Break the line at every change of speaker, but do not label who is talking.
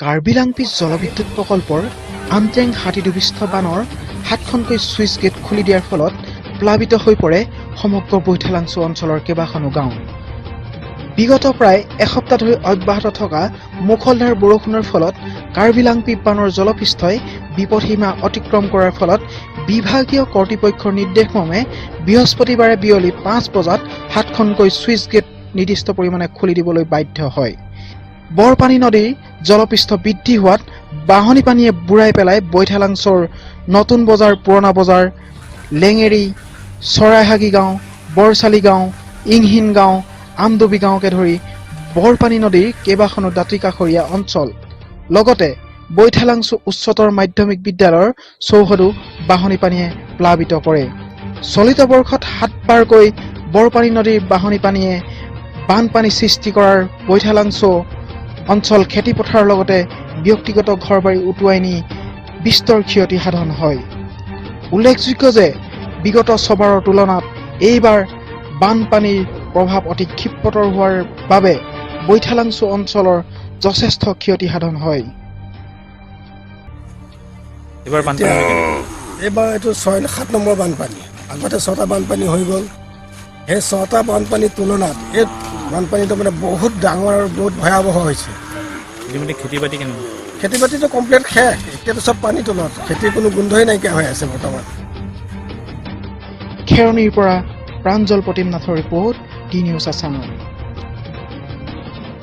কাৰ্বি লাংপি জলবিদ্যুৎ প্ৰকল্পৰ আমটেং হাতীডুবিস্থ বানৰ 7খনকৈ ছুইচ গেট খুলি দিয়াৰ ফলত প্লাবিত হৈ পৰে সমগ্ৰ বৈঠালাংছু অঞ্চলৰ কেইবাখনো গাঁও। বিগত প্ৰায় এসপ্তাহ ধৰি অব্যাহত থকা মুখলধাৰ বৰষুণৰ ফলত কাৰ্বি লাংপি বানৰ জলপৃষ্ঠই বিপদসীমা অতিক্ৰম কৰাৰ ফলত বিভাগীয় কৰ্তৃপক্ষৰ নিৰ্দেশমৰ্মে বৃহস্পতিবাৰে বিয়লি 5 বজাত 7খনকৈ ছুইচ গেট নিৰ্দিষ্ট পৰিমাণে খুলি দিবলৈ বাধ্য হয়। বৰপানী নদীৰ জলপৃষ্ঠ বৃদ্ধি হোৱাত বাহনী পানীয়ে বুৰাই পেলাই বৈঠালাংছৰ নতুন বজাৰ, পুৰণা বজাৰ, লেঙেৰী, চৰাইহাগী গাঁও, বৰচালি গাঁও, ইংহিন গাঁও, আমডুবি গাঁওকে ধৰি বৰপানী নদীৰ কেইবাখনো দাঁতিকাষৰীয়া অঞ্চল লগতে বৈঠালাংছু উচ্চতৰ মাধ্যমিক বিদ্যালয়ৰ চৌহদো বাহনী পানীয়ে প্লাবিত কৰে। চলিত বৰ্ষত 7বাৰকৈ বৰপানী নদীৰ বাহনী পানীয়ে বানপানী সৃষ্টি কৰাৰ বৈঠালাংছু অঞ্চল খেতিপথাৰৰ লগতে ব্যক্তিগত ঘৰবাৰী উটুৱাই নি বিস্তৰ ক্ষতি সাধন হয়। উল্লেখযোগ্য যে বিগত ছবাৰৰ তুলনাত এইবাৰ বানপানীৰ প্ৰভাৱ অতি ক্ষিপ্ৰতৰ হোৱাৰ বাবে বৈঠালাংছু অঞ্চলৰ যথেষ্ট ক্ষতি সাধন হয়।
এইবাৰ এইটো 6-7 নম্বৰ বানপানী। আগতে 6টা বানপানী হৈ গ'ল। সেই 6টা বানপানীৰ তুলনাত এই বানপানীটো মানে বহুত ডাঙৰ আৰু বহুত ভয়াৱহ হৈছে। খেতি বাতিটো কমপ্লিট শেষ, এতিয়াতো চব পানী তলত, খেতিৰ কোনো গোন্ধই নাইকিয়া হৈ আছে বৰ্তমান।
খেৰণীৰ পৰা প্ৰাঞ্জল প্ৰতিম নাথৰ ৰিপৰ্ট, ডি নিউজ আছাম।